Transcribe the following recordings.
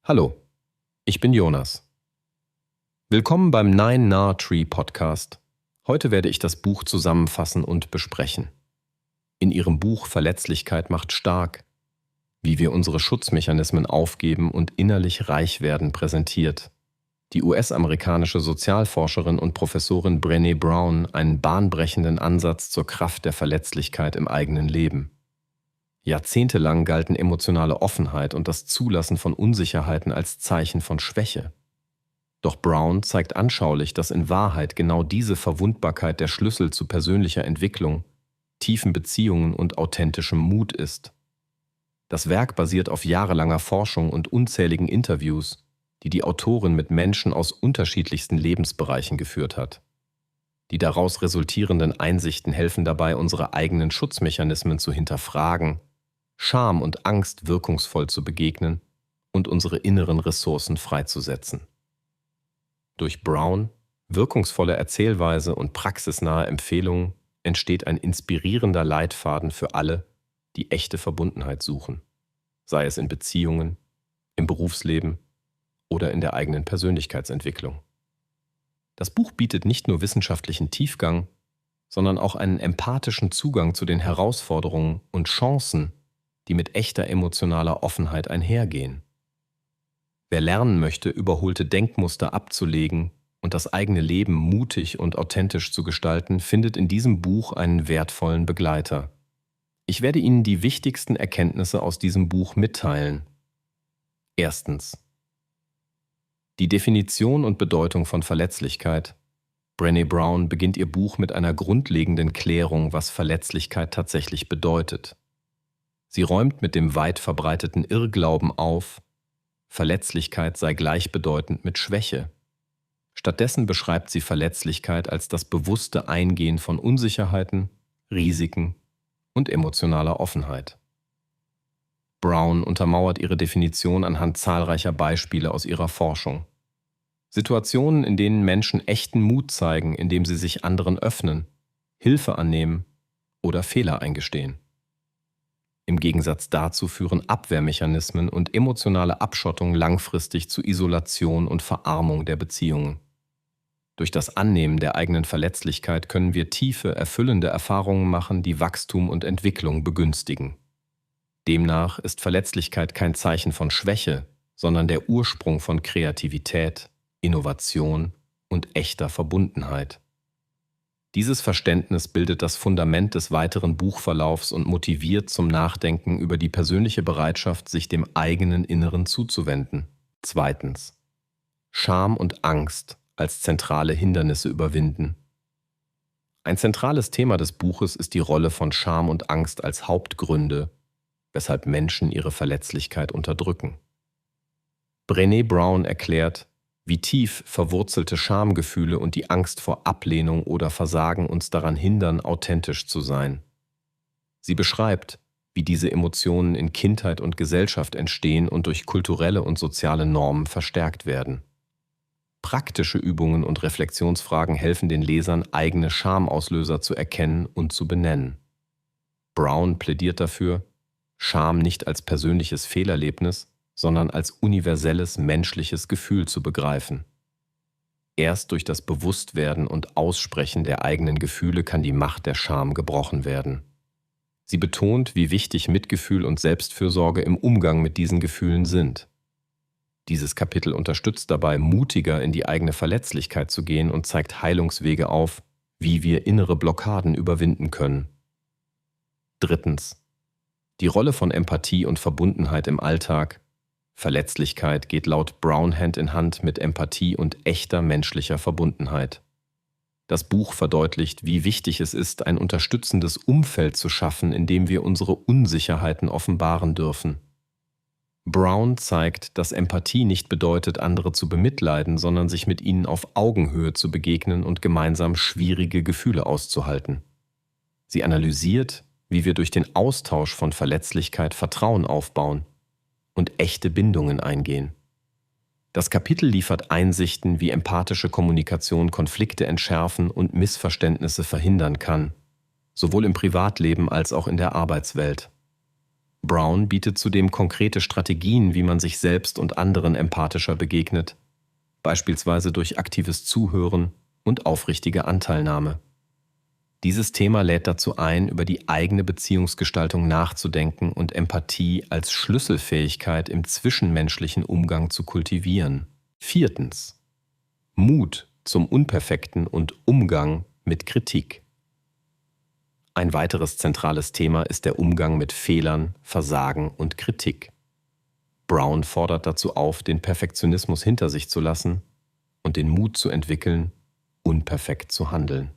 Hallo, ich bin Jonas. Willkommen beim Nine Nar Tree Podcast. Heute werde ich das Buch zusammenfassen und besprechen. In ihrem Buch Verletzlichkeit macht stark, wie wir unsere Schutzmechanismen aufgeben und innerlich reich werden, präsentiert die US-amerikanische Sozialforscherin und Professorin Brené Brown einen bahnbrechenden Ansatz zur Kraft der Verletzlichkeit im eigenen Leben. Jahrzehntelang galten emotionale Offenheit und das Zulassen von Unsicherheiten als Zeichen von Schwäche. Doch Brown zeigt anschaulich, dass in Wahrheit genau diese Verwundbarkeit der Schlüssel zu persönlicher Entwicklung, tiefen Beziehungen und authentischem Mut ist. Das Werk basiert auf jahrelanger Forschung und unzähligen Interviews, die die Autorin mit Menschen aus unterschiedlichsten Lebensbereichen geführt hat. Die daraus resultierenden Einsichten helfen dabei, unsere eigenen Schutzmechanismen zu hinterfragen, Scham und Angst wirkungsvoll zu begegnen und unsere inneren Ressourcen freizusetzen. Durch Brown, wirkungsvolle Erzählweise und praxisnahe Empfehlungen entsteht ein inspirierender Leitfaden für alle, die echte Verbundenheit suchen, sei es in Beziehungen, im Berufsleben oder in der eigenen Persönlichkeitsentwicklung. Das Buch bietet nicht nur wissenschaftlichen Tiefgang, sondern auch einen empathischen Zugang zu den Herausforderungen und Chancen, die mit echter emotionaler Offenheit einhergehen. Wer lernen möchte, überholte Denkmuster abzulegen und das eigene Leben mutig und authentisch zu gestalten, findet in diesem Buch einen wertvollen Begleiter. Ich werde Ihnen die wichtigsten Erkenntnisse aus diesem Buch mitteilen. Erstens. Die Definition und Bedeutung von Verletzlichkeit. Brené Brown beginnt ihr Buch mit einer grundlegenden Klärung, was Verletzlichkeit tatsächlich bedeutet. Sie räumt mit dem weit verbreiteten Irrglauben auf, Verletzlichkeit sei gleichbedeutend mit Schwäche. Stattdessen beschreibt sie Verletzlichkeit als das bewusste Eingehen von Unsicherheiten, Risiken und emotionaler Offenheit. Brown untermauert ihre Definition anhand zahlreicher Beispiele aus ihrer Forschung. Situationen, in denen Menschen echten Mut zeigen, indem sie sich anderen öffnen, Hilfe annehmen oder Fehler eingestehen. Im Gegensatz dazu führen Abwehrmechanismen und emotionale Abschottung langfristig zu Isolation und Verarmung der Beziehungen. Durch das Annehmen der eigenen Verletzlichkeit können wir tiefe, erfüllende Erfahrungen machen, die Wachstum und Entwicklung begünstigen. Demnach ist Verletzlichkeit kein Zeichen von Schwäche, sondern der Ursprung von Kreativität, Innovation und echter Verbundenheit. Dieses Verständnis bildet das Fundament des weiteren Buchverlaufs und motiviert zum Nachdenken über die persönliche Bereitschaft, sich dem eigenen Inneren zuzuwenden. Zweitens. Scham und Angst als zentrale Hindernisse überwinden. Ein zentrales Thema des Buches ist die Rolle von Scham und Angst als Hauptgründe, weshalb Menschen ihre Verletzlichkeit unterdrücken. Brené Brown erklärt, wie tief verwurzelte Schamgefühle und die Angst vor Ablehnung oder Versagen uns daran hindern, authentisch zu sein. Sie beschreibt, wie diese Emotionen in Kindheit und Gesellschaft entstehen und durch kulturelle und soziale Normen verstärkt werden. Praktische Übungen und Reflexionsfragen helfen den Lesern, eigene Schamauslöser zu erkennen und zu benennen. Brown plädiert dafür, Scham nicht als persönliches Fehlerlebnis, sondern als universelles menschliches Gefühl zu begreifen. Erst durch das Bewusstwerden und Aussprechen der eigenen Gefühle kann die Macht der Scham gebrochen werden. Sie betont, wie wichtig Mitgefühl und Selbstfürsorge im Umgang mit diesen Gefühlen sind. Dieses Kapitel unterstützt dabei, mutiger in die eigene Verletzlichkeit zu gehen und zeigt Heilungswege auf, wie wir innere Blockaden überwinden können. Drittens. Die Rolle von Empathie und Verbundenheit im Alltag. Verletzlichkeit geht laut Brown Hand in Hand mit Empathie und echter menschlicher Verbundenheit. Das Buch verdeutlicht, wie wichtig es ist, ein unterstützendes Umfeld zu schaffen, in dem wir unsere Unsicherheiten offenbaren dürfen. Brown zeigt, dass Empathie nicht bedeutet, andere zu bemitleiden, sondern sich mit ihnen auf Augenhöhe zu begegnen und gemeinsam schwierige Gefühle auszuhalten. Sie analysiert, wie wir durch den Austausch von Verletzlichkeit Vertrauen aufbauen und echte Bindungen eingehen. Das Kapitel liefert Einsichten, wie empathische Kommunikation Konflikte entschärfen und Missverständnisse verhindern kann, sowohl im Privatleben als auch in der Arbeitswelt. Brown bietet zudem konkrete Strategien, wie man sich selbst und anderen empathischer begegnet, beispielsweise durch aktives Zuhören und aufrichtige Anteilnahme. Dieses Thema lädt dazu ein, über die eigene Beziehungsgestaltung nachzudenken und Empathie als Schlüsselfähigkeit im zwischenmenschlichen Umgang zu kultivieren. 4. Mut zum Unperfekten und Umgang mit Kritik. Ein weiteres zentrales Thema ist der Umgang mit Fehlern, Versagen und Kritik. Brown fordert dazu auf, den Perfektionismus hinter sich zu lassen und den Mut zu entwickeln, unperfekt zu handeln.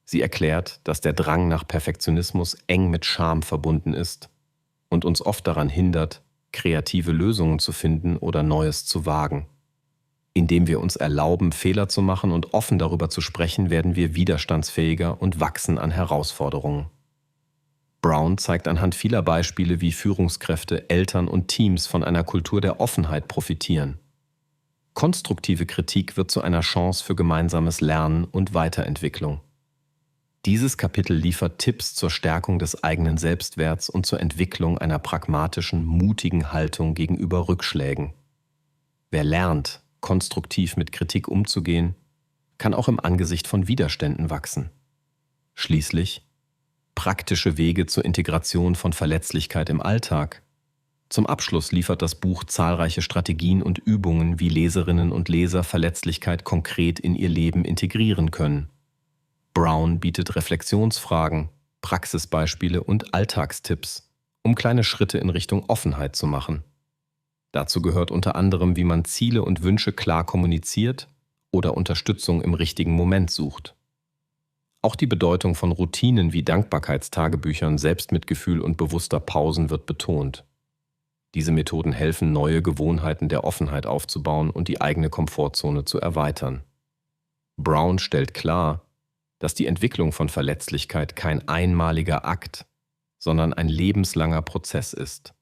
Sie erklärt, dass der Drang nach Perfektionismus eng mit Scham verbunden ist und uns oft daran hindert, kreative Lösungen zu finden oder Neues zu wagen. Indem wir uns erlauben, Fehler zu machen und offen darüber zu sprechen, werden wir widerstandsfähiger und wachsen an Herausforderungen. Brown zeigt anhand vieler Beispiele, wie Führungskräfte, Eltern und Teams von einer Kultur der Offenheit profitieren. Konstruktive Kritik wird zu einer Chance für gemeinsames Lernen und Weiterentwicklung. Dieses Kapitel liefert Tipps zur Stärkung des eigenen Selbstwerts und zur Entwicklung einer pragmatischen, mutigen Haltung gegenüber Rückschlägen. Wer lernt, konstruktiv mit Kritik umzugehen, kann auch im Angesicht von Widerständen wachsen. Schließlich praktische Wege zur Integration von Verletzlichkeit im Alltag. Zum Abschluss liefert das Buch zahlreiche Strategien und Übungen, wie Leserinnen und Leser Verletzlichkeit konkret in ihr Leben integrieren können. Brown bietet Reflexionsfragen, Praxisbeispiele und Alltagstipps, um kleine Schritte in Richtung Offenheit zu machen. Dazu gehört unter anderem, wie man Ziele und Wünsche klar kommuniziert oder Unterstützung im richtigen Moment sucht. Auch die Bedeutung von Routinen wie Dankbarkeitstagebüchern, Selbstmitgefühl und bewusster Pausen wird betont. Diese Methoden helfen, neue Gewohnheiten der Offenheit aufzubauen und die eigene Komfortzone zu erweitern. Brown stellt klar, dass die Entwicklung von Verletzlichkeit kein einmaliger Akt, sondern ein lebenslanger Prozess ist.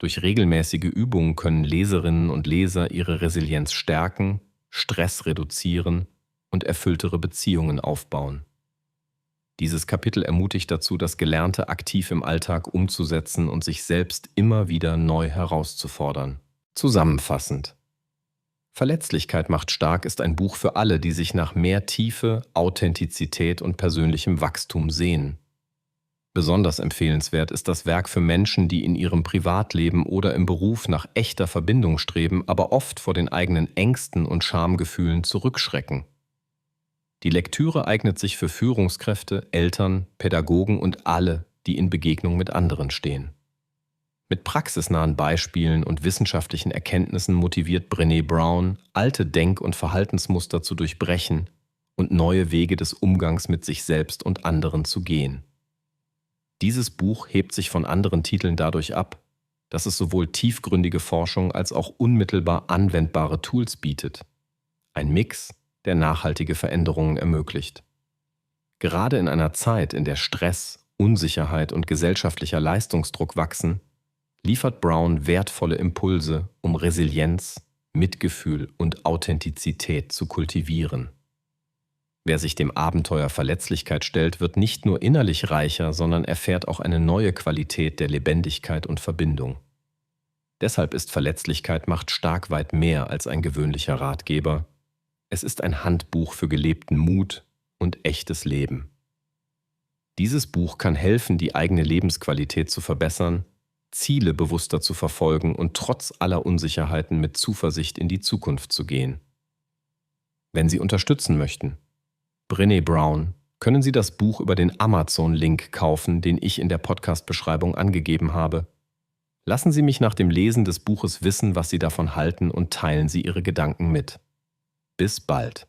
Durch regelmäßige Übungen können Leserinnen und Leser ihre Resilienz stärken, Stress reduzieren und erfülltere Beziehungen aufbauen. Dieses Kapitel ermutigt dazu, das Gelernte aktiv im Alltag umzusetzen und sich selbst immer wieder neu herauszufordern. Zusammenfassend: Verletzlichkeit macht stark ist ein Buch für alle, die sich nach mehr Tiefe, Authentizität und persönlichem Wachstum sehnen. Besonders empfehlenswert ist das Werk für Menschen, die in ihrem Privatleben oder im Beruf nach echter Verbindung streben, aber oft vor den eigenen Ängsten und Schamgefühlen zurückschrecken. Die Lektüre eignet sich für Führungskräfte, Eltern, Pädagogen und alle, die in Begegnung mit anderen stehen. Mit praxisnahen Beispielen und wissenschaftlichen Erkenntnissen motiviert Brené Brown, alte Denk- und Verhaltensmuster zu durchbrechen und neue Wege des Umgangs mit sich selbst und anderen zu gehen. Dieses Buch hebt sich von anderen Titeln dadurch ab, dass es sowohl tiefgründige Forschung als auch unmittelbar anwendbare Tools bietet. Ein Mix, der nachhaltige Veränderungen ermöglicht. Gerade in einer Zeit, in der Stress, Unsicherheit und gesellschaftlicher Leistungsdruck wachsen, liefert Brown wertvolle Impulse, um Resilienz, Mitgefühl und Authentizität zu kultivieren. Wer sich dem Abenteuer Verletzlichkeit stellt, wird nicht nur innerlich reicher, sondern erfährt auch eine neue Qualität der Lebendigkeit und Verbindung. Deshalb ist Verletzlichkeit macht stark weit mehr als ein gewöhnlicher Ratgeber. Es ist ein Handbuch für gelebten Mut und echtes Leben. Dieses Buch kann helfen, die eigene Lebensqualität zu verbessern, Ziele bewusster zu verfolgen und trotz aller Unsicherheiten mit Zuversicht in die Zukunft zu gehen. Wenn Sie unterstützen möchten, Brené Brown, können Sie das Buch über den Amazon-Link kaufen, den ich in der Podcast-Beschreibung angegeben habe. Lassen Sie mich nach dem Lesen des Buches wissen, was Sie davon halten und teilen Sie Ihre Gedanken mit. Bis bald.